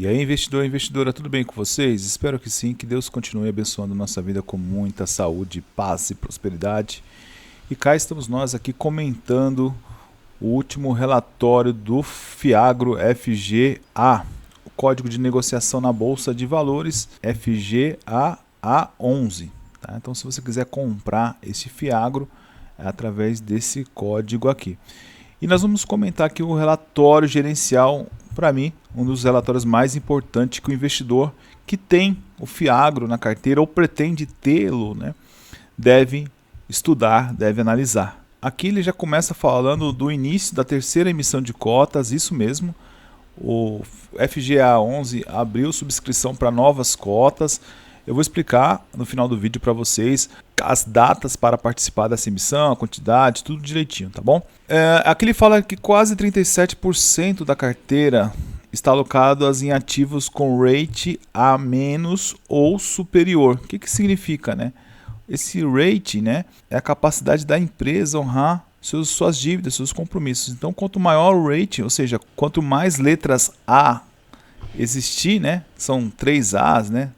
E aí, investidor e investidora, tudo bem com vocês? Espero que sim, que Deus continue abençoando nossa vida com muita saúde, paz e prosperidade. E cá estamos nós aqui comentando o último relatório do Fiagro FGA, o código de negociação na Bolsa de Valores FGAA11. Tá? Então, se você quiser comprar esse Fiagro, é através desse código aqui. E nós vamos comentar aqui o relatório gerencial, para mim, um dos relatórios mais importantes que o investidor que tem o Fiagro na carteira ou pretende tê-lo, né, deve estudar, deve analisar. Aqui ele já começa falando do início da terceira emissão de cotas, isso mesmo. O FGA 11 abriu subscrição para novas cotas. Eu vou explicar no final do vídeo para vocês as datas para participar dessa emissão, a quantidade, tudo direitinho, tá bom? Aqui ele fala que quase 37% da carteira está alocado em ativos com rate A- ou superior. O que significa, né? Esse rate, né, é a capacidade da empresa honrar suas dívidas, seus compromissos. Então, quanto maior o rate, ou seja, quanto mais letras A existir, né, são 3 As, né,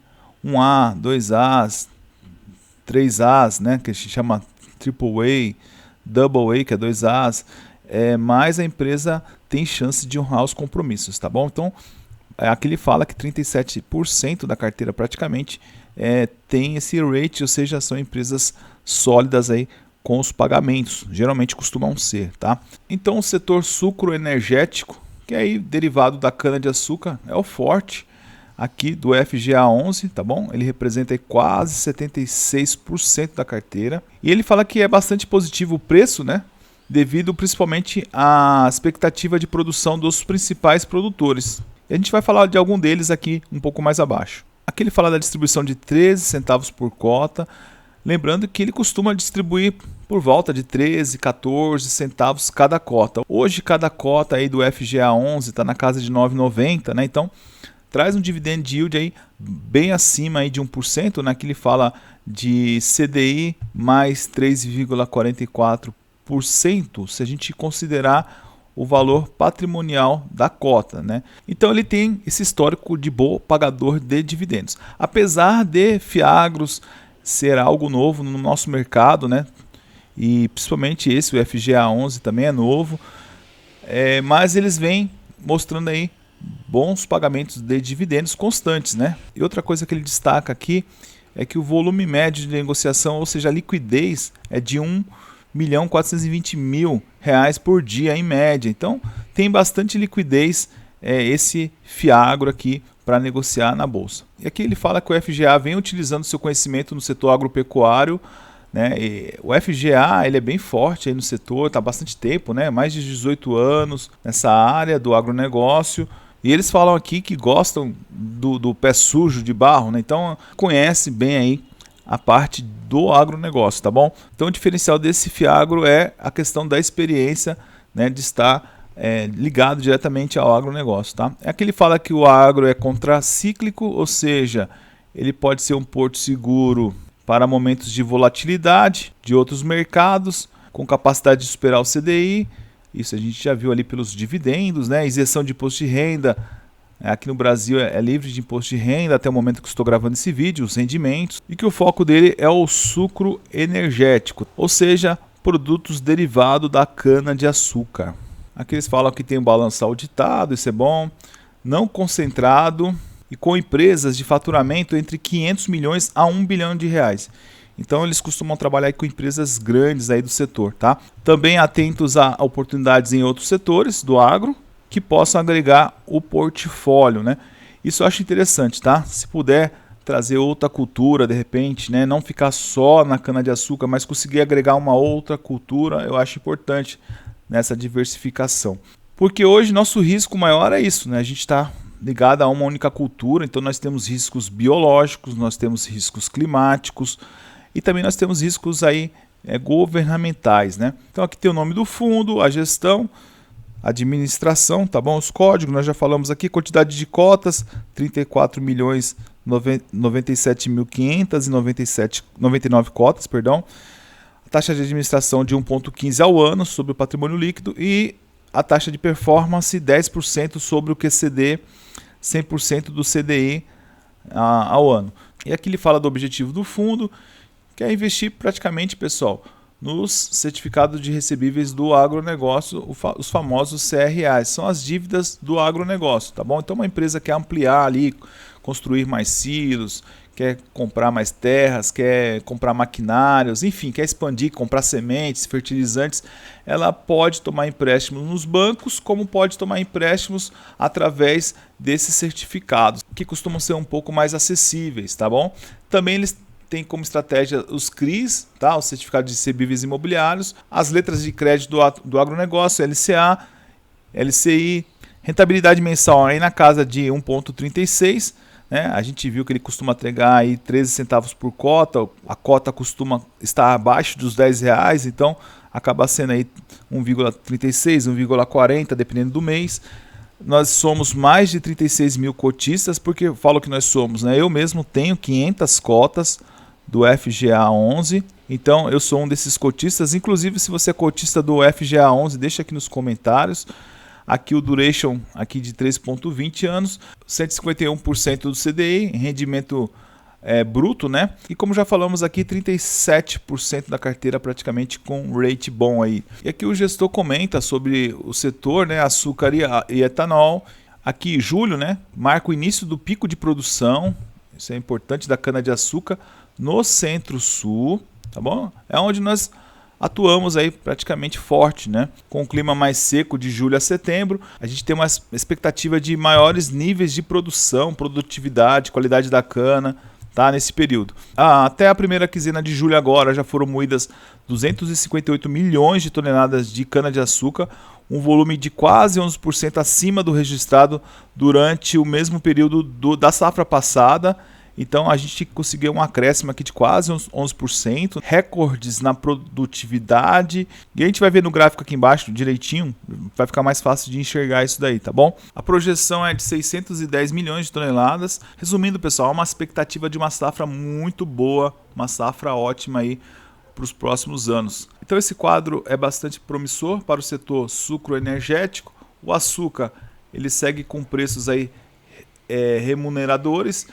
1A, 2As, 3As, né, que a gente chama AAA, AA, que é 2As, mais a empresa tem chance de honrar os compromissos, tá bom? Então, aqui ele fala que 37% da carteira praticamente tem esse rate, ou seja, são empresas sólidas aí com os pagamentos, geralmente costumam ser, tá? Então, o setor sucroenergético, que é aí derivado da cana-de-açúcar, é o forte aqui do FGA 11, tá bom? Ele representa aí quase 76% da carteira. E ele fala que é bastante positivo o preço, né? Devido principalmente à expectativa de produção dos principais produtores. E a gente vai falar de algum deles aqui um pouco mais abaixo. Aqui ele fala da distribuição de 13 centavos por cota. Lembrando que ele costuma distribuir por volta de 13, 14 centavos cada cota. Hoje cada cota aí do FGA 11 está na casa de 9,90, né? Então traz um dividend yield aí bem acima aí de 1%, né? Que ele fala de CDI mais 3,44%, se a gente considerar o valor patrimonial da cota, né? Então ele tem esse histórico de bom pagador de dividendos. Apesar de Fiagros ser algo novo no nosso mercado, né? E principalmente esse, o FGA 11 também é novo, mas eles vêm mostrando aí bons pagamentos de dividendos constantes, né? E outra coisa que ele destaca aqui é que o volume médio de negociação, ou seja, a liquidez, é de R$1.420.000 por dia em média. Então tem bastante liquidez esse Fiagro aqui para negociar na bolsa. E aqui ele fala que o FGA vem utilizando seu conhecimento no setor agropecuário, né? E o FGA ele é bem forte aí no setor, está há bastante tempo, né? Mais de 18 anos nessa área do agronegócio. E eles falam aqui que gostam do pé sujo de barro, né? Então conhece bem aí a parte do agronegócio, tá bom? Então o diferencial desse Fiagro é a questão da experiência, né, de estar ligado diretamente ao agronegócio, tá? Aqui ele fala que o agro é contracíclico, ou seja, ele pode ser um porto seguro para momentos de volatilidade de outros mercados, com capacidade de superar o CDI. Isso a gente já viu ali pelos dividendos, né? Isenção de imposto de renda. Aqui no Brasil é livre de imposto de renda até o momento que estou gravando esse vídeo, os rendimentos. E que o foco dele é o sucro energético, ou seja, produtos derivados da cana-de-açúcar. Aqui eles falam que tem um balanço auditado, isso é bom, não concentrado e com empresas de faturamento entre 500 milhões a 1 bilhão de reais. Então eles costumam trabalhar com empresas grandes aí do setor, tá? Também atentos a oportunidades em outros setores do agro que possam agregar o portfólio, né? Isso eu acho interessante, tá? Se puder trazer outra cultura de repente, né? Não ficar só na cana-de-açúcar, mas conseguir agregar uma outra cultura, eu acho importante nessa diversificação. Porque hoje nosso risco maior é isso, né? A gente está ligado a uma única cultura, então nós temos riscos biológicos, nós temos riscos climáticos, e também nós temos riscos aí governamentais, né? Então aqui tem o nome do fundo, a gestão, administração, tá bom? Os códigos, nós já falamos aqui, quantidade de cotas, 34.097.599 cotas, perdão. A taxa de administração de 1,15 ao ano sobre o patrimônio líquido e a taxa de performance 10% sobre o QCD 100% do CDI ao ano. E aqui ele fala do objetivo do fundo, que é investir praticamente, pessoal, nos certificados de recebíveis do agronegócio, os famosos CRAs, são as dívidas do agronegócio, tá bom? Então uma empresa quer ampliar ali, construir mais silos, quer comprar mais terras, quer comprar maquinários, enfim, quer expandir, comprar sementes, fertilizantes, ela pode tomar empréstimos nos bancos, como pode tomar empréstimos através desses certificados, que costumam ser um pouco mais acessíveis, tá bom? Também eles têm como estratégia os CRIs, tá? Os certificados de recebíveis imobiliários, as letras de crédito do agronegócio, LCA, LCI, rentabilidade mensal aí na casa de 1,36, né? A gente viu que ele costuma entregar aí 13 centavos por cota, a cota costuma estar abaixo dos R$10, então acaba sendo aí 1,36, 1,40, dependendo do mês. Nós somos mais de 36 mil cotistas, porque eu falo que nós somos, né? Eu mesmo tenho 500 cotas do FGA 11, então eu sou um desses cotistas. Inclusive, se você é cotista do FGA 11, deixa aqui nos comentários. Aqui o duration aqui de 3,20 anos, 151% do CDI, rendimento bruto, né? E como já falamos aqui, 37% da carteira praticamente com rate bom aí. E aqui o gestor comenta sobre o setor, né? Açúcar e etanol. Aqui julho, né? Marca o início do pico de produção, isso é importante, da cana-de-açúcar no Centro-Sul, tá bom? É onde nós atuamos aí praticamente forte, né? Com o clima mais seco de julho a setembro, a gente tem uma expectativa de maiores níveis de produção, produtividade, qualidade da cana, tá? Nesse período. Até a primeira quinzena de julho agora já foram moídas 258 milhões de toneladas de cana-de-açúcar, um volume de quase 11% acima do registrado durante o mesmo período da safra passada. Então a gente conseguiu um acréscimo aqui de quase 11%, recordes na produtividade, e a gente vai ver no gráfico aqui embaixo direitinho, vai ficar mais fácil de enxergar isso daí, tá bom? A projeção é de 610 milhões de toneladas. Resumindo, pessoal, uma expectativa de uma safra muito boa, uma safra ótima aí para os próximos anos. Então esse quadro é bastante promissor para o setor sucroenergético. O açúcar, ele segue com preços aí remuneradores,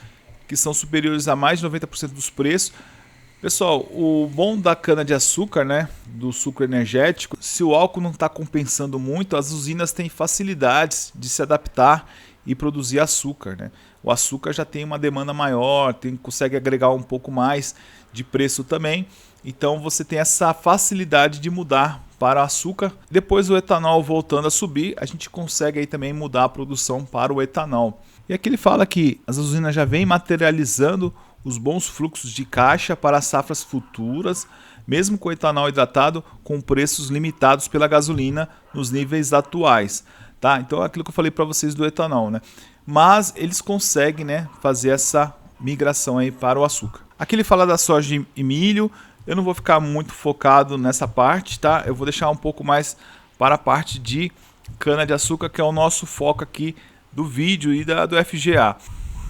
que são superiores a mais de 90% dos preços. Pessoal, o bom da cana-de-açúcar, né, do sucro energético, se o álcool não está compensando muito, as usinas têm facilidades de se adaptar e produzir açúcar, né? O açúcar já tem uma demanda maior, consegue agregar um pouco mais de preço também, então você tem essa facilidade de mudar para açúcar. Depois o etanol voltando a subir, a gente consegue aí também mudar a produção para o etanol. E aqui ele fala que as usinas já vêm materializando os bons fluxos de caixa para as safras futuras, mesmo com o etanol hidratado com preços limitados pela gasolina nos níveis atuais, tá? Então é aquilo que eu falei para vocês do etanol, né? Mas eles conseguem, né, fazer essa migração aí para o açúcar. Aqui ele fala da soja e milho. Eu não vou ficar muito focado nessa parte, tá? Eu vou deixar um pouco mais para a parte de cana-de-açúcar, que é o nosso foco aqui do vídeo e do FGA.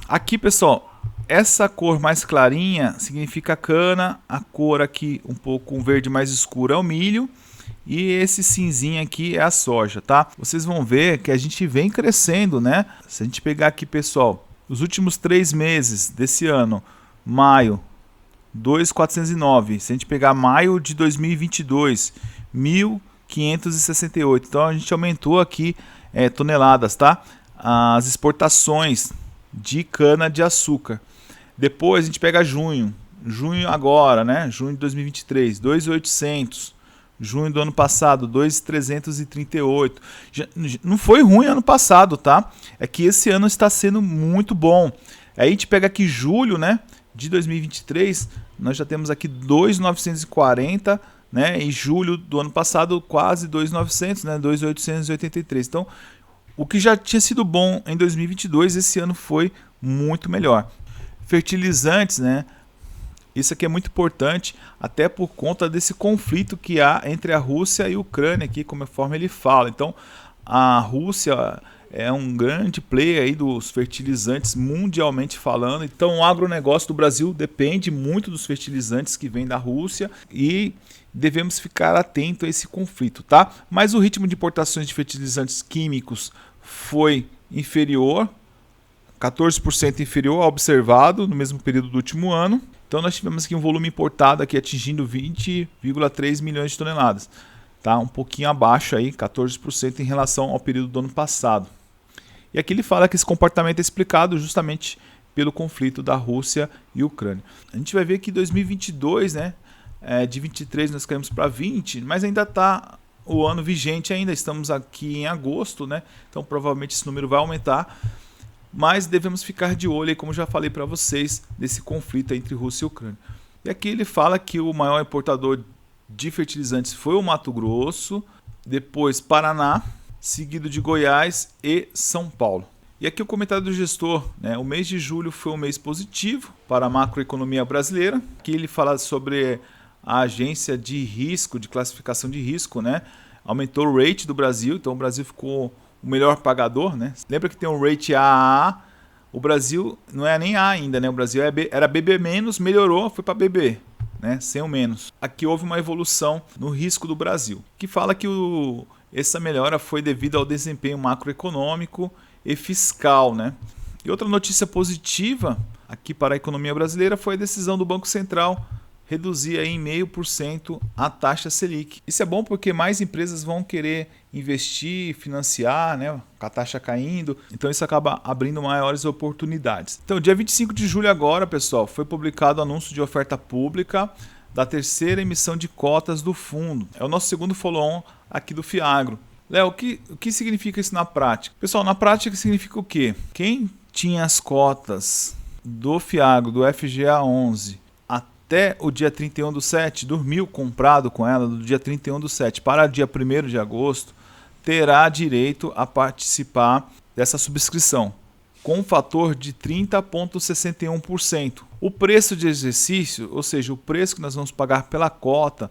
Aqui, pessoal, essa cor mais clarinha significa cana, a cor aqui um pouco verde mais escuro é o milho e esse cinzinho aqui é a soja, tá? Vocês vão ver que a gente vem crescendo, né? Se a gente pegar aqui, pessoal, os últimos 3 meses desse ano, maio, 2.409. Se a gente pegar maio de 2022, 1.568. Então a gente aumentou aqui toneladas, tá? As exportações de cana-de-açúcar. Depois a gente pega junho agora, né? Junho de 2023, 2.800. Junho do ano passado, 2.338. Não foi ruim ano passado, tá? É que esse ano está sendo muito bom. Aí a gente pega aqui julho, né, de 2023, nós já temos aqui 2.940, né? E julho do ano passado quase 2.900, né? 2.883. Então, o que já tinha sido bom em 2022, esse ano foi muito melhor. Fertilizantes, né? Isso aqui é muito importante, até por conta desse conflito que há entre a Rússia e a Ucrânia, aqui, conforme ele fala. Então, a Rússia é um grande player aí dos fertilizantes mundialmente falando. Então, o agronegócio do Brasil depende muito dos fertilizantes que vêm da Rússia e devemos ficar atento a esse conflito, tá? Mas o ritmo de importações de fertilizantes químicos foi inferior 14% inferior ao observado no mesmo período do último ano. Então nós tivemos aqui um volume importado aqui atingindo 20,3 milhões de toneladas. Tá? Um pouquinho abaixo, aí, 14% em relação ao período do ano passado. E aqui ele fala que esse comportamento é explicado justamente pelo conflito da Rússia e Ucrânia. A gente vai ver que 2022, né, de 23 nós caímos para 20, mas ainda está o ano vigente ainda, estamos aqui em agosto, né, então provavelmente esse número vai aumentar, mas devemos ficar de olho, aí, como já falei para vocês, desse conflito entre Rússia e Ucrânia. E aqui ele fala que o maior importador de fertilizantes foi o Mato Grosso, depois Paraná, seguido de Goiás e São Paulo. E aqui o comentário do gestor, né? O mês de julho foi um mês positivo para a macroeconomia brasileira. Aqui ele fala sobre a agência de risco, de classificação de risco, né? Aumentou o rate do Brasil, então o Brasil ficou o melhor pagador, né? Lembra que tem um rate AAA, o Brasil não é nem A ainda, né? O Brasil era BB-, melhorou, foi para BB, né? Sem o menos. Aqui houve uma evolução no risco do Brasil, que fala que essa melhora foi devido ao desempenho macroeconômico e fiscal, né? E outra notícia positiva aqui para a economia brasileira foi a decisão do Banco Central reduzir aí em 0,5% a taxa Selic. Isso é bom porque mais empresas vão querer investir, financiar, né? Com a taxa caindo, então isso acaba abrindo maiores oportunidades. Então, dia 25 de julho agora, pessoal, foi publicado o anúncio de oferta pública da terceira emissão de cotas do fundo. É o nosso segundo follow-on aqui do Fiagro. Léo, o que significa isso na prática? Pessoal, na prática significa o quê? Quem tinha as cotas do Fiagro, do FGA11, até o dia 31/7, dormiu comprado com ela do dia 31/7 para o dia 1º de agosto, terá direito a participar dessa subscrição, com um fator de 30,61%. O preço de exercício, ou seja, o preço que nós vamos pagar pela cota,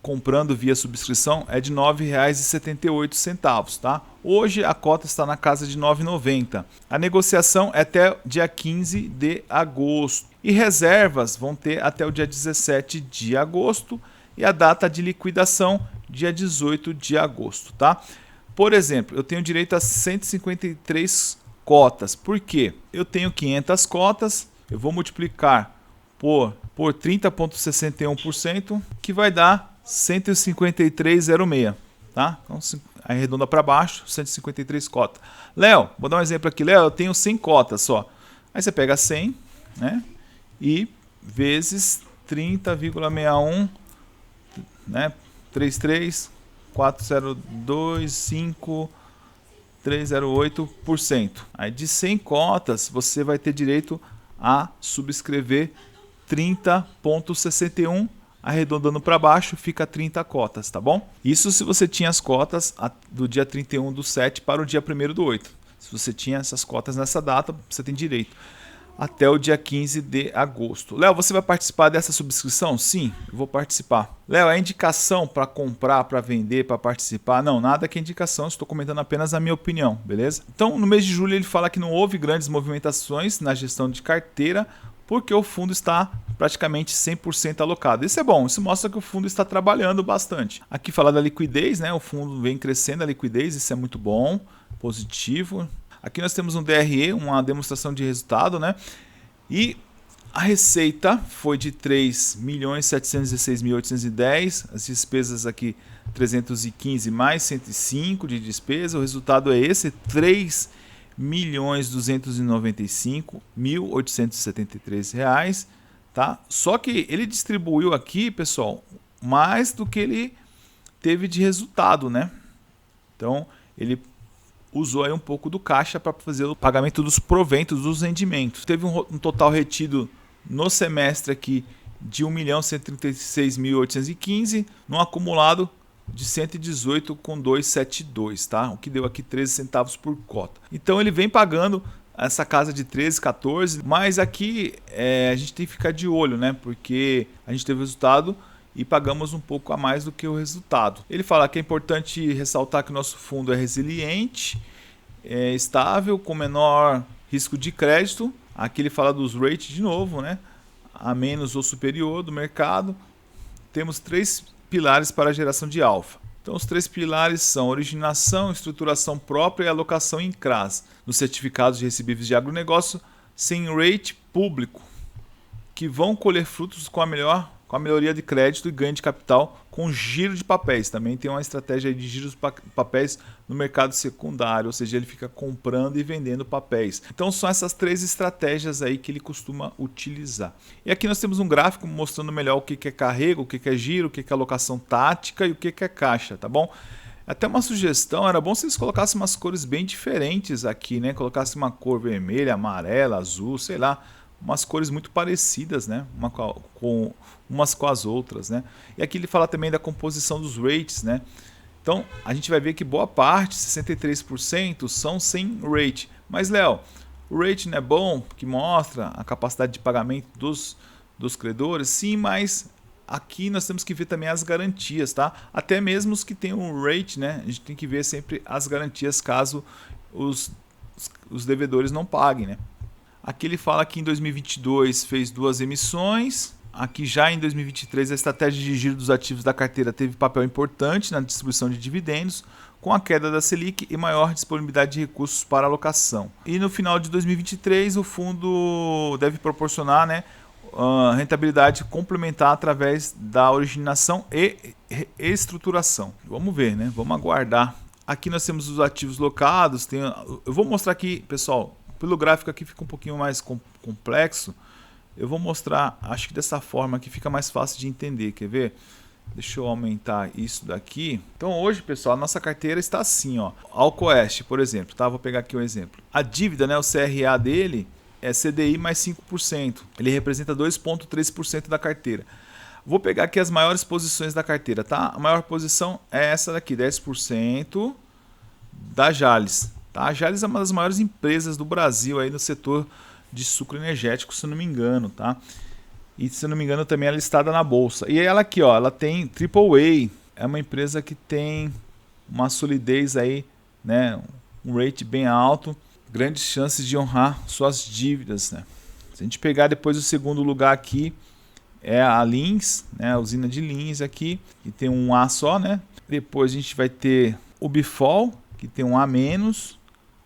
comprando via subscrição, é de R$ 9,78, tá? Hoje a cota está na casa de R$ 9,90. A negociação é até dia 15 de agosto. E reservas vão ter até o dia 17 de agosto e a data de liquidação dia 18 de agosto, tá? Por exemplo, eu tenho direito a 153 cotas. Por quê? Eu tenho 500 cotas, eu vou multiplicar por 30,61%, que vai dar 153,06, tá? Então, arredonda para baixo, 153 cotas. Léo, vou dar um exemplo aqui. Léo, eu tenho 100 cotas só. Aí você pega 100, né? E vezes 30,61, né? 33,402,5308%. Aí de 100 cotas, você vai ter direito a subscrever 30,61, arredondando para baixo, fica 30 cotas, tá bom? Isso se você tinha as cotas do dia 31/7 para o dia 1º/8. Se você tinha essas cotas nessa data, você tem direito até o dia 15 de agosto. Léo, você vai participar dessa subscrição? Sim, eu vou participar. Léo, é indicação para comprar, para vender, para participar? Não, nada que é indicação, estou comentando apenas a minha opinião, beleza? Então, no mês de julho ele fala que não houve grandes movimentações na gestão de carteira, porque o fundo está praticamente 100% alocado. Isso é bom, isso mostra que o fundo está trabalhando bastante. Aqui fala da liquidez, né? O fundo vem crescendo a liquidez, isso é muito bom, positivo. Aqui nós temos um DRE, uma demonstração de resultado, né? E a receita foi de 3.716.810, as despesas aqui 315 mais 105 de despesa, o resultado é esse, 3.295.873 reais, tá? Só que ele distribuiu aqui, pessoal, mais do que ele teve de resultado, né? Então, ele usou aí um pouco do caixa para fazer o pagamento dos proventos, dos rendimentos. Teve um total retido no semestre aqui de 1.136.815, num acumulado de 118,272, tá? O que deu aqui 13 centavos por cota. Então ele vem pagando essa casa de 13, 14, mas aqui a gente tem que ficar de olho, né? Porque a gente teve o resultado e pagamos um pouco a mais do que o resultado. Ele fala que é importante ressaltar que o nosso fundo é resiliente, estável, com menor risco de crédito. Aqui ele fala dos rates de novo, né? A menos ou superior do mercado. Temos 3 pilares para a geração de alfa. Então os 3 pilares são originação, estruturação própria e alocação em CRAs, nos certificados de recebíveis de agronegócio sem rate público, que vão colher frutos com a melhoria de crédito e ganho de capital com giro de papéis. Também tem uma estratégia de giro de papéis no mercado secundário, ou seja, ele fica comprando e vendendo papéis. Então são essas 3 estratégias aí que ele costuma utilizar. E aqui nós temos um gráfico mostrando melhor o que é carrego, o que é giro, o que é alocação tática e o que é caixa, tá bom? Até uma sugestão, era bom se eles colocassem umas cores bem diferentes aqui, né? Colocassem uma cor vermelha, amarela, azul, sei lá, umas cores muito parecidas, né? Umas com as outras, né? E aqui ele fala também da composição dos rates, né? Então a gente vai ver que boa parte, 63%, são sem rate. Mas Léo, o rate não é bom, que mostra a capacidade de pagamento dos credores? Sim, mas aqui nós temos que ver também as garantias, tá? Até mesmo os que têm um rate, né? A gente tem que ver sempre as garantias caso os devedores não paguem, né? Aqui ele fala que em 2022 fez 2 emissões. Aqui já em 2023 a estratégia de giro dos ativos da carteira teve papel importante na distribuição de dividendos, com a queda da Selic e maior disponibilidade de recursos para alocação. E no final de 2023 o fundo deve proporcionar, né, rentabilidade complementar através da originação e estruturação. Vamos ver, né? Vamos aguardar. Aqui nós temos os ativos locados. Eu vou mostrar aqui, pessoal, pelo gráfico aqui fica um pouquinho mais complexo. Eu vou mostrar, acho que dessa forma aqui fica mais fácil de entender, quer ver? Deixa eu aumentar isso daqui. Então hoje, pessoal, a nossa carteira está assim, ó. Alcoeste, por exemplo, tá? Vou pegar aqui um exemplo. A dívida, né, o CRA dele é CDI mais 5%. Ele representa 2,3% da carteira. Vou pegar aqui as maiores posições da carteira, tá? A maior posição é essa daqui, 10% da Jalles. Tá? A Jalles é uma das maiores empresas do Brasil aí no setor de sucro energético, se não me engano, tá? E se não me engano também ela é listada na bolsa. E ela aqui, ó, ela tem AAA, é uma empresa que tem uma solidez aí, né, um rate bem alto, grandes chances de honrar suas dívidas, né? Se a gente pegar depois o segundo lugar aqui é a Lins, né, a usina de Lins aqui, que tem um A só, né? Depois a gente vai ter o Bifol, que tem um A menos,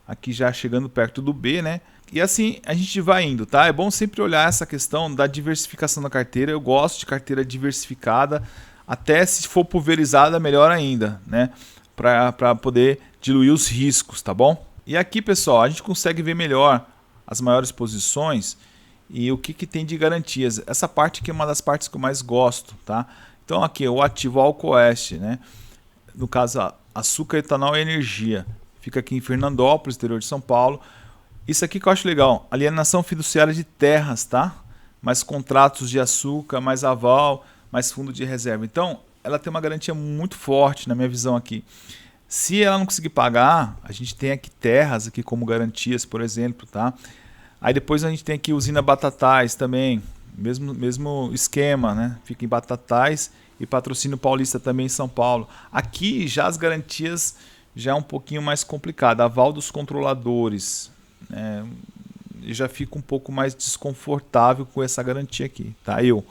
aqui já chegando perto do B, né? E assim a gente vai indo, tá? É bom sempre olhar essa questão da diversificação da carteira. Eu gosto de carteira diversificada, até se for pulverizada, melhor ainda, né? Para poder diluir os riscos, tá bom? E aqui, pessoal, a gente consegue ver melhor as maiores posições e o que tem de garantias. Essa parte aqui é uma das partes que eu mais gosto, tá? Então aqui o ativo Alcoeste, né? No caso, açúcar, etanol e energia. Fica aqui em Fernandópolis, interior de São Paulo. Isso aqui que eu acho legal, alienação fiduciária de terras, tá? Mais contratos de açúcar, mais aval, mais fundo de reserva. Então, ela tem uma garantia muito forte na minha visão aqui. Se ela não conseguir pagar, a gente tem aqui terras aqui como garantias, por exemplo, tá? Aí depois a gente tem aqui usina Batatais também, mesmo esquema, né? Fica em Batatais e Patrocínio Paulista também em São Paulo. Aqui já as garantias já é um pouquinho mais complicado. Aval dos controladores, já fico um pouco mais desconfortável com essa garantia aqui, tá? Eu,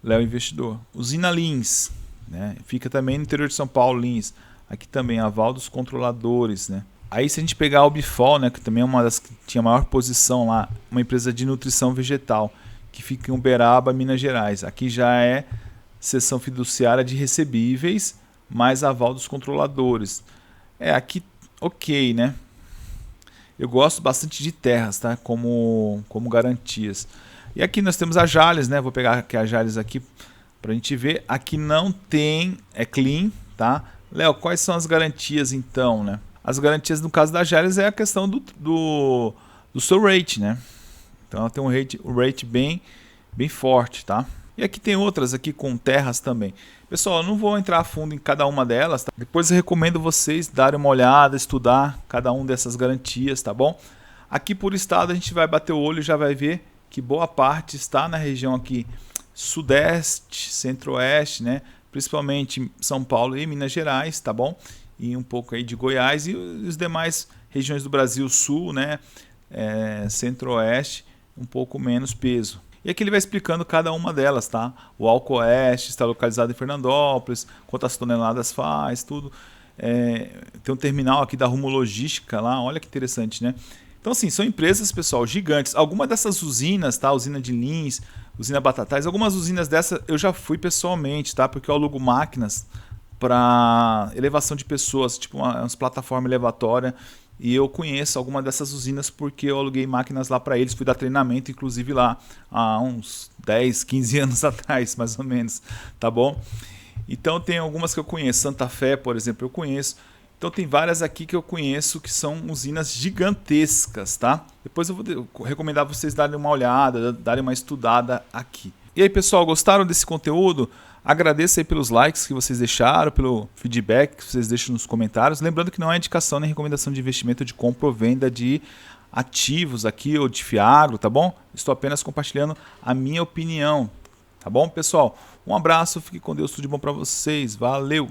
Léo Investidor. Usina Lins, né? Fica também no interior de São Paulo, Lins. Aqui também aval dos controladores, né? Aí se a gente pegar o Bifol, né, que também é uma das que tinha maior posição lá, uma empresa de nutrição vegetal, que fica em Uberaba, Minas Gerais. Aqui já é cessão fiduciária de recebíveis, mais aval dos controladores. Aqui ok, né? Eu gosto bastante de terras, tá? Como garantias. E aqui nós temos a Jalles, né? Vou pegar aqui a Jalles aqui para a gente ver. Aqui não tem, é clean, tá? Léo, quais são as garantias então, né? As garantias no caso da Jalles é a questão do seu rate, né? Então ela tem um rate bem forte, tá? E aqui tem outras aqui com terras também. Pessoal, eu não vou entrar a fundo em cada uma delas, tá? Depois eu recomendo vocês darem uma olhada, estudar cada uma dessas garantias, tá bom? Aqui por estado a gente vai bater o olho e já vai ver que boa parte está na região aqui sudeste, centro-oeste, né? Principalmente São Paulo e Minas Gerais, tá bom? E um pouco aí de Goiás e os demais regiões do Brasil sul, né? Centro-oeste, um pouco menos peso. E aqui ele vai explicando cada uma delas, tá? O Álcoa Oeste está localizado em Fernandópolis, quantas toneladas faz, tudo. Tem um terminal aqui da Rumo Logística lá, olha que interessante, né? Então, assim, são empresas, pessoal, gigantes. Algumas dessas usinas, tá? Usina de Lins, usina Batatais, algumas usinas dessas eu já fui pessoalmente, tá? Porque eu alugo máquinas para elevação de pessoas, tipo umas plataformas elevatórias. E eu conheço alguma dessas usinas porque eu aluguei máquinas lá para eles, fui dar treinamento, inclusive lá há uns 10, 15 anos atrás, mais ou menos, tá bom? Então tem algumas que eu conheço, Santa Fé, por exemplo, eu conheço. Então tem várias aqui que eu conheço que são usinas gigantescas, tá? Depois eu vou recomendar vocês darem uma olhada, darem uma estudada aqui. E aí, pessoal, gostaram desse conteúdo? Agradeço aí pelos likes que vocês deixaram, pelo feedback que vocês deixam nos comentários. Lembrando que não é indicação nem recomendação de investimento de compra ou venda de ativos aqui ou de Fiagro, tá bom? Estou apenas compartilhando a minha opinião, tá bom, pessoal? Um abraço, fique com Deus, tudo de bom para vocês. Valeu!